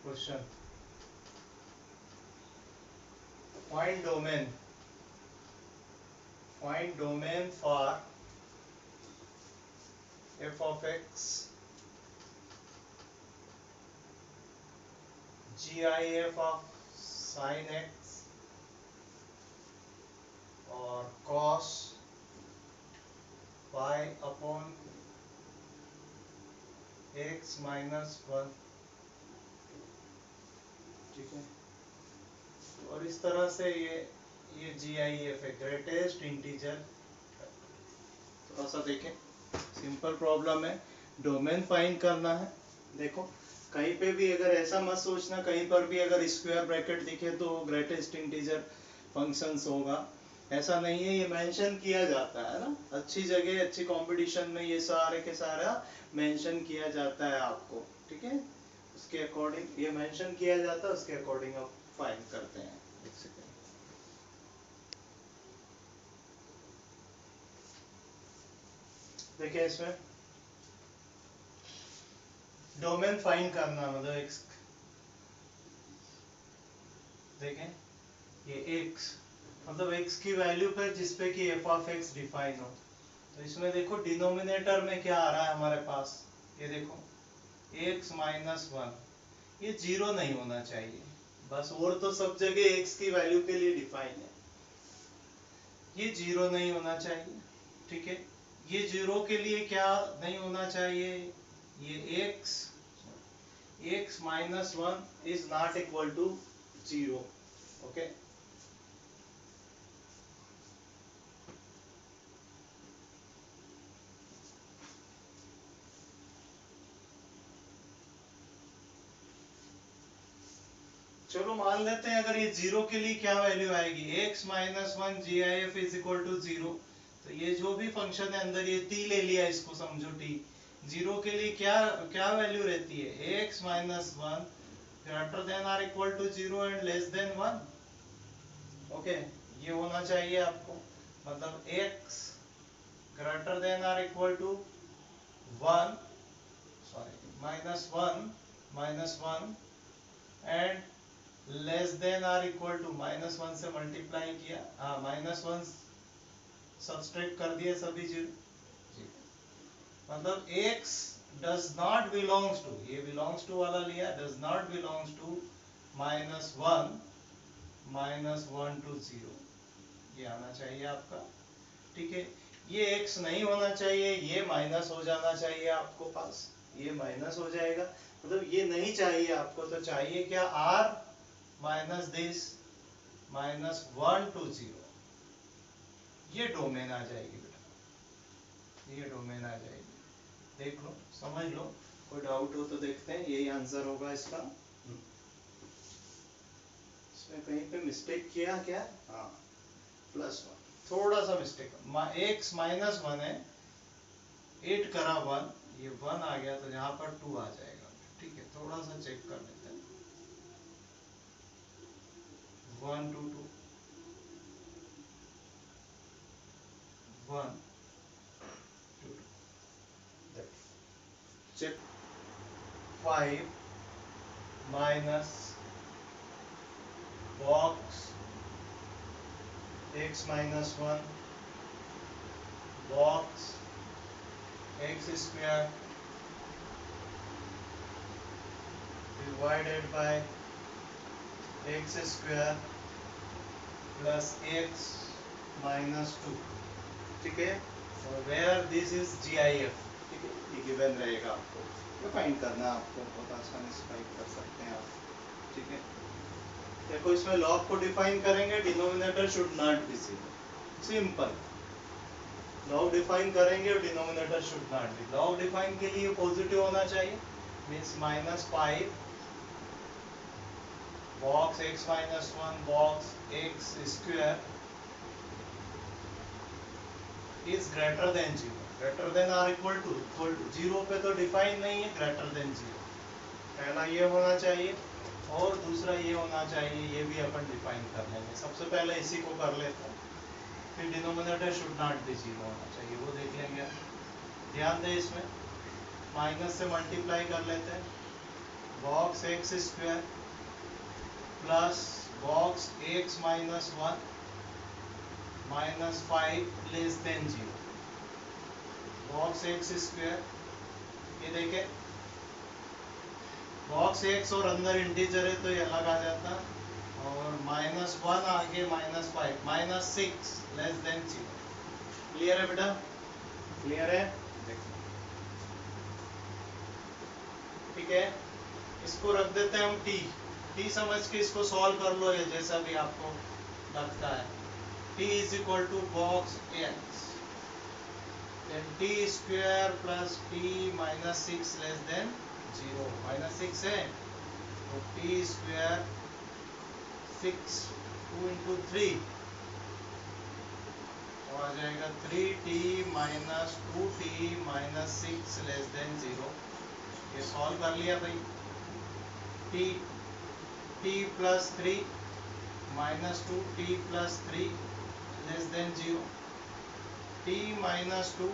Question find domain for f of x gif of sin x और cos y upon x minus 1। ठीक है, और इस तरह से ये GIF है, ग्रेटेस्ट इंटीजर। थोड़ा सा देखें, सिंपल प्रॉब्लम है, डोमेन फाइंड करना है। देखो कहीं पे भी अगर ऐसा मत सोचना, कहीं पर भी अगर स्क्वायर ब्रैकेट दिखे तो ग्रेटेस्ट इंटीजर फंक्शंस होगा, ऐसा नहीं है। ये मेंशन किया जाता है ना, अच्छी जगह अच्छी कंपटीशन में ये सारे के सारा मेंशन किया जाता है आपको। ठीक है, उसके अकॉर्डिंग ये मेंशन किया जाता है, उसके अकॉर्डिंग आप फाइंड करते हैं। देखिए इसमें डोमेन फाइंड करना मतलब एक्स, देखें ये x मतलब x की वैल्यू पे जिसपे कि f ऑफ x डिफाइन हो। तो इसमें देखो डिनोमिनेटर में क्या आ रहा है हमारे पास, ये देखो x माइनस 1, ये जीरो नहीं होना चाहिए बस, और तो सब जगह x की वैल्यू के लिए डिफाइन है, ये जीरो नहीं होना चाहिए। ठीक है, ये जीरो के लिए क्या नहीं होना चाहिए, ये x minus 1 is not equal to zero. Okay, चलो मान लेते हैं अगर ये जीरो के लिए क्या वैल्यू आएगी, x minus 1 GIF is equal to zero. तो ये जो भी फंक्शन है अंदर, ये t ले लिया, इसको समझो t, जीरो के लिए क्या क्या वैल्यू रहती है, x minus 1 greater than or equal to zero and less than 1। Okay, ये होना चाहिए आपको, मतलब x greater than or equal to 1, sorry minus one and less than or equal to, minus 1 से मल्टीप्लाई किया, हाँ माइनस 1 सब्सट्रैक्ट कर दिए सभी जीरो, मतलब x does not belongs to, ये बिलोंग्स टू वाला लिया, does not belongs to minus one to zero, ये आना चाहिए आपका। ठीक है, ये x नहीं होना चाहिए, ये माइनस हो जाना चाहिए आपको पास, ये माइनस हो जाएगा, मतलब ये नहीं चाहिए आपको, तो चाहिए क्या, r minus this minus 1 to zero, ये डोमेन आ जाएगी बेटा, ये डोमेन आ जाएगी। देख लो, समझ लो, कोई डाउट हो तो देखते हैं, यही आंसर होगा इसका। इसमें कहीं पे मिस्टेक किया क्या, हाँ प्लस 1, थोड़ा सा मिस्टेक, x माइनस 1 है, 8 करा 1, ये 1 आ गया तो यहाँ पर 2 आ जाएगा। ठीक है, थोड़ा सा चेक कर लेते हैं, 1 2 2 1 2 2, check 5 minus box x minus 1 box x square divided by x square plus x minus 2। ठीक है, और वेयर दिस इज GIF। ठीक है, ये गिवन रहेगा आपको, ये फाइंड करना है आपको, बहुत आसानी से फाइंड कर सकते हैं आप। ठीक है, देखो इसमें लॉग को डिफाइन करेंगे, denominator should not be zero, simple. Log define करेंगे और denominator should not be, log define के लिए पॉजिटिव होना चाहिए, means minus 5 box x minus 1 box x square is greater than zero, greater than or equal to zero पे तो define नहीं है, ग्रेटर देन जीरो, पहला ये होना चाहिए, और दूसरा ये होना चाहिए, ये भी अपन डिफाइन कर लेंगे। सबसे पहले इसी को कर लेते हैं, फिर denominator should not be zero होना चाहिए, वो देख लेंगे। ध्यान दें, इसमें माइनस से मल्टीप्लाई कर लेते हैं, box x square plus box x minus one minus 5 less than 0। Box x square, ये देखें बॉक्स एक्स और अंदर इंटीजर है तो ये अलग आ जाता, और माइनस वन आगे minus 5 minus 6 less than 0। Clear है बेटा? क्लियर है? ठीक है, इसको रख देते हैं हम टी समझ के इसको सॉल्व कर लो, ये जैसा भी आपको लगता है। t is equal to box x then T square plus T minus 6 less than 0। Minus 6 है तो टी स्क्वायर 6 2 इंटू 3 तो आ जाएगा 3t minus 2t minus 6 less than 0। ये सॉल्व कर लिया भाई। t plus 3 minus 2t plus 3 less than 0। t minus 2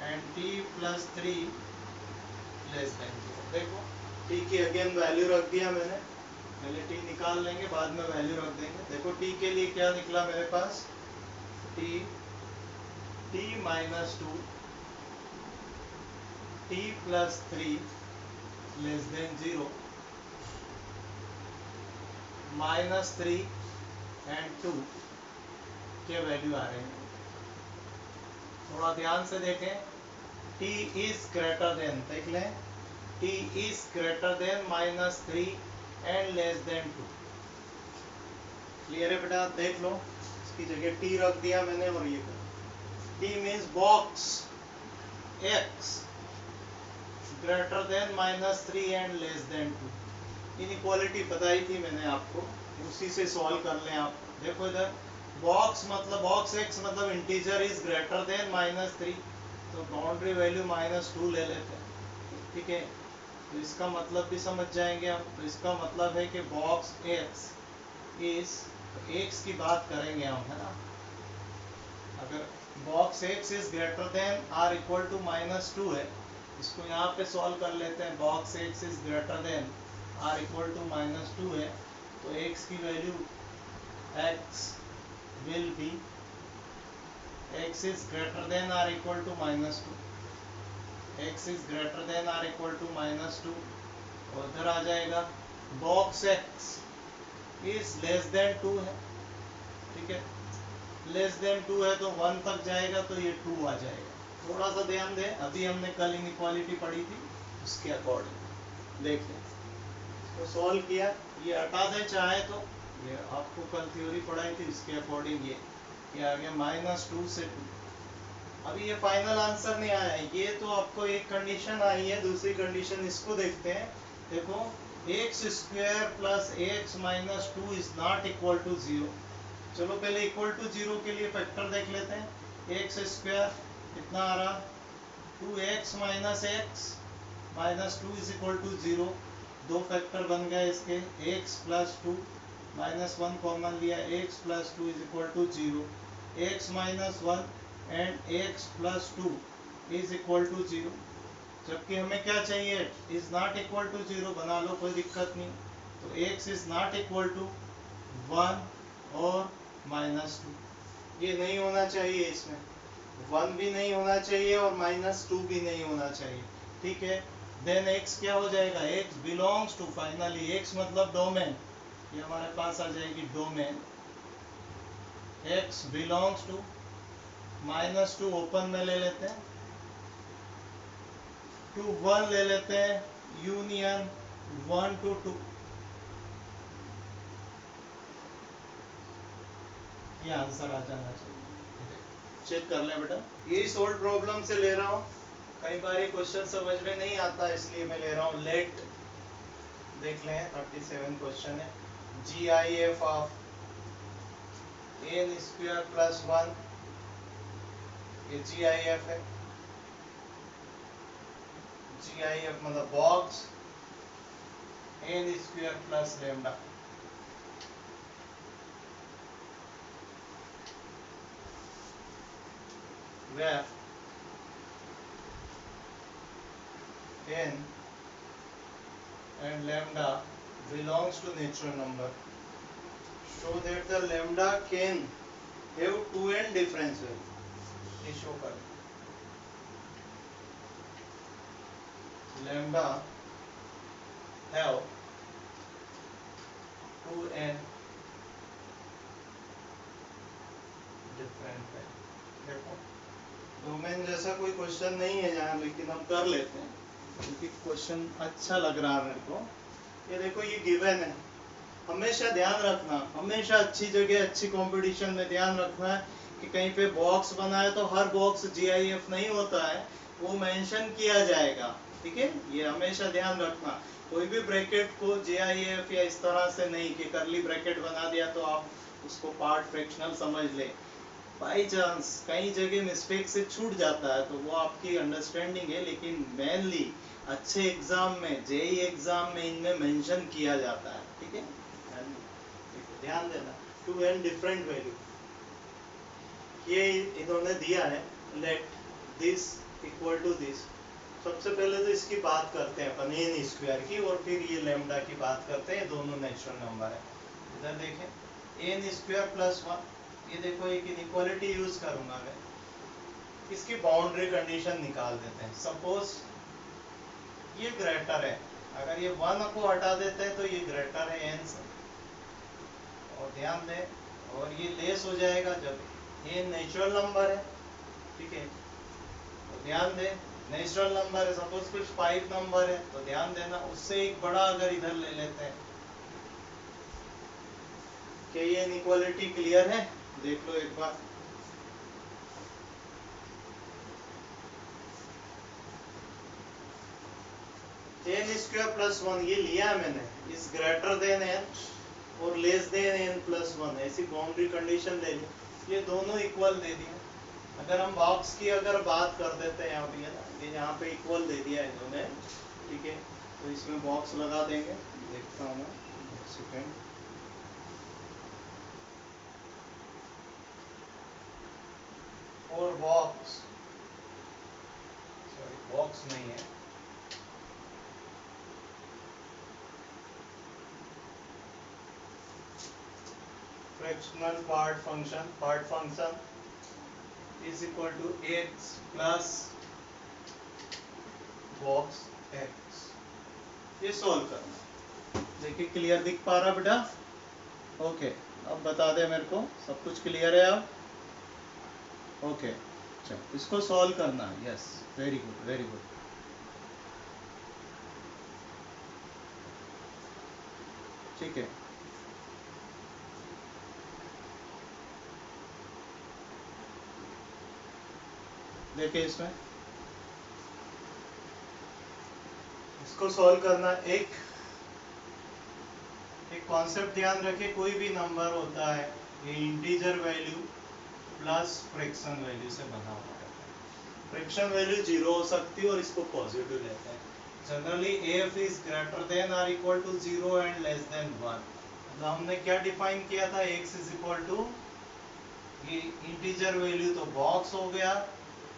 and t plus 3 less than 0। देखो t की अगेन वैल्यू रख दिया मैंने, पहले t निकाल लेंगे बाद में वैल्यू रख देंगे। देखो t के लिए क्या निकला मेरे पास, t minus 2 t plus 3 less than 0 minus 3 and 2 के वैल्यू आ रहे हैं। थोड़ा ध्यान से देखें, t इज ग्रेटर देन, देख लें t is greater then minus 3 and less then 2। Clear है बेटा? देख लो, इसकी जगह t रख दिया मैंने और ये t means box x greater then minus 3 and less then 2। Inequality बताई थी मैंने आपको, उसी से सॉल्व कर लें आप। देखो इधर बॉक्स मतलब बॉक्स x मतलब integer is greater then minus 3, तो बाउंड्री वैल्यू माइनस 2 ले लेते हैं। ठीक है, तो इसका मतलब भी समझ जाएंगे आप। तो इसका मतलब है कि बॉक्स x इज, x की बात करेंगे हम, है ना। अगर box x is greater than or equal to minus 2 है, इसको यहाँ पे सॉल्व कर लेते हैं। Box x is greater than or equal to minus 2 है, तो x की value x will be x is greater than or equal to minus 2, x is greater than or equal to minus 2, और इधर आ जाएगा box x is less than 2 है। ठीक है, less than 2 है तो 1 तक जाएगा तो ये 2 आ जाएगा। थोड़ा सा ध्यान दें, अभी हमने कल इनइक्वालिटी पढ़ी थी, उसके अकॉर्डिंग देख लें। इसको सॉल्व किया, ये हटा दें चाहे तो, ये आपको कल थ्योरी पढ़ाई थी, इसके अकॉर्डिंग ये आ गया माइनस 2 से 2। अभी ये फाइनल आंसर नहीं आया है, ये तो आपको एक कंडीशन आई है, दूसरी कंडीशन इसको देखते हैं। देखो x square plus x minus 2 is not equal to 0। चलो पहले इक्वल टू 0 के लिए फैक्टर देख लेते हैं। एक्स स्क्वायर कितना आ रहा, 2x minus x minus 2 is equal to 0। दो फैक्टर बन गए इसके, x प्लस 2 माइनस 1 कॉमन लिया, x plus 2 is equal to 0। x minus 1 and x plus 2 is equal to 0। जबकि हमें क्या चाहिए, इज नॉट इक्वल टू 0 बना लो, कोई दिक्कत नहीं। तो x is not equal to 1 और माइनस 2, ये नहीं होना चाहिए, इसमें 1 भी नहीं होना चाहिए और माइनस 2 भी नहीं होना चाहिए। ठीक है, देन x क्या हो जाएगा, x belongs to, finally x मतलब डोमेन, ये हमारे पास आ जाएगी domain. x belongs to minus 2 open में ले लेते हैं, टू 1 ले लेते हैं, यूनियन 1 to 2। ये आंसर आ जाना चाहिए। चेक कर ले बेटा, ये सोल्व प्रॉब्लम से ले रहा हूँ, कई बार ये क्वेश्चन समझ में नहीं आता इसलिए मैं ले रहा हूँ। लेट देख लें, 37 क्वेश्चन है। GIF of n square plus 1, ये GIF है। GIF मतलब box n square plus lambda. where n and lambda belongs to natural number, show that the lambda can have 2n difference value. ये show कर lambda have 2n different value. देखो domain जैसा कोई question नहीं है यहाँ, लेकिन हम कर लेते हैं क्योंकि क्वेश्चन अच्छा लग रहा है मेरे को। ये देखो ये गिवन है, हमेशा ध्यान रखना, हमेशा अच्छी जगह अच्छी कंपटीशन में ध्यान रखना है कि कहीं पे बॉक्स बना है तो हर बॉक्स GIF नहीं होता है, वो मेंशन किया जाएगा। ठीक है, ये हमेशा ध्यान रखना। कोई भी ब्रैकेट को GIF या इस तरह से नहीं कि करली ब्रैकेट बना दिया तो आप उसको पार्ट फ्रैक्शनल समझ ले। बाई चांस कई जगह मिस्टेक से छूट जाता है तो वो आपकी अंडरस्टैंडिंग है, लेकिन मेनली अच्छे एग्जाम में, JEE एग्जाम में इनमें मेंशन किया जाता है। ठीक है, ध्यान देना। 2n डिफरेंट वैल्यू ये इन्होंने दिया है, let this equal to this. सबसे पहले तो इसकी बात करते हैं अपन n स्क्वायर की, और फिर ये लैम्डा की बात करते हैं। दोनों नेचुरल नंबर है। इधर देखें n स्क्वायर प्लस 1, ये देखो एक इनइक्वालिटी यूज करूंगा मैं, इसकी बाउंड्री कंडीशन निकाल देते हैं। सपोज ये ग्रेटर है, अगर ये 1 को हटा देते हैं तो ये ग्रेटर है n से, और ध्यान दें, और ये लेस हो जाएगा जब ये नेचुरल नंबर है। ठीक है, तो ध्यान दें नेचुरल नंबर है, सपोज कुछ 5 नंबर है तो ध्यान देना उससे एक बड़ा अगर इधर ले लेते हैं। क्या ये इनइक्वालिटी क्लियर है? देख लो एक बार। n स्क्वायर प्लस 1 ये लिया है मैंने, इस ग्रेटर देन n और लेस देन n प्लस 1 ऐसी बाउंड्री कंडीशन ले ली, ये दोनों इक्वल दे दिया। अगर हम बॉक्स की अगर बात कर देते हैं यहाँ पे, ये यहाँ पे इक्वल दे दिया इन्होंने। ठीक है, तो इसमें बॉक्स लगा देंगे, देखता हूँ मैं एक सेकेंड। और बॉक्स, सॉरी बॉक्स नहीं है, fractional part function is equal to x plus box x। ये सोल्व करना। देखिए क्लियर दिख पा रहा बेटा? ओके, अब बता दे मेरे को सब कुछ क्लियर है अब? ओके, चल इसको सॉल्व करना। Yes, very good very good. ठीक है, देखिए इसमें इसको सॉल्व करना। एक कॉन्सेप्ट ध्यान रखे, कोई भी नंबर होता है ये integer value plus fraction value से बना हुआ है। फ्रैक्शन वैल्यू 0 हो सकती है और इसको पॉजिटिव लेते हैं। Generally f is greater than और equal to 0 and less than 1। तो हमने क्या डिफाइन किया था, x इज इक्वल टू ये इंटीजर वैल्यू तो बॉक्स हो गया,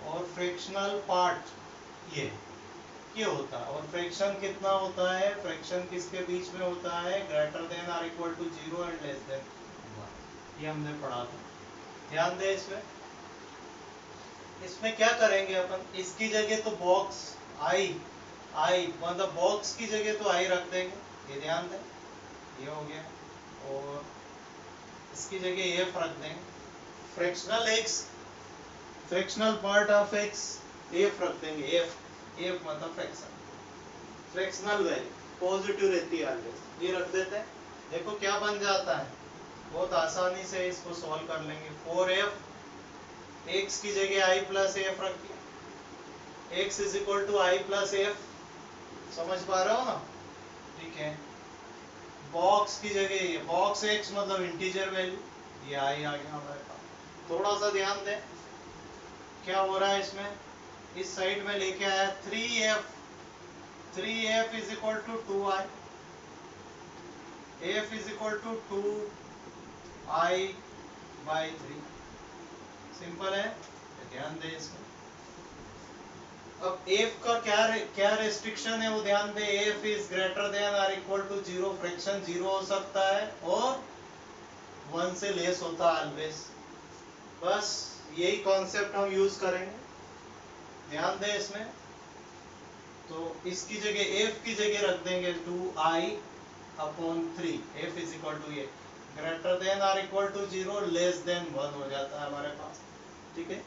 और फ्रैक्शनल पार्ट ये होता है। और फ्रैक्शन कितना होता है, फ्रैक्शन किसके बीच में होता है, ग्रेटर देन और equal to 0 and less than 1। ये हमने पढ़ा था, ध्यान दे। इसमें क्या करेंगे अपन, इसकी जगह तो बॉक्स आई मतलब बॉक्स की जगह तो आई रख देंगे, ये ध्यान दें, ये हो गया। और इसकी जगह एफ रख देंगे। Fractional x, fractional part of x F रख देंगे, एफ मतलब फ्रैक्शन, फ्रैक्शनल वैल्यू पॉजिटिव रहती है ऑलवेज, ये रख देते हैं। देखो क्या बन जाता है, बहुत आसानी से इसको सॉल्व कर लेंगे। 4f, एक्स की जगह आई प्लस एफ रख दिया, x is equal to I plus F. समझ पा रहे हो ना? ठीक है, बॉक्स की जगह ये बॉक्स x मतलब इंटीजर वैल्यू, ये आई आ गया हमारे पास। थोड़ा सा ध्यान दें क्या हो रहा है इसमें, इस साइड में लेके आया 3f is equal to 2i, f is equal to 2i by 3। Simple है, ध्यान दें इसमें। अब एफ का क्या रेस्ट्रिक्शन है वो ध्यान दे, F is greater than or equal to 0, fraction 0 हो सकता है और 1 से लेस होता है ऑलवेज। बस यही कॉन्सेप्ट हम यूज करेंगे, ध्यान दें इसमें। तो इसकी जगह एफ की जगह रख देंगे 2i/3, F is equal to ये greater than or equal to 0 less than 1 हो जाता है हमारे पास, ठीक है।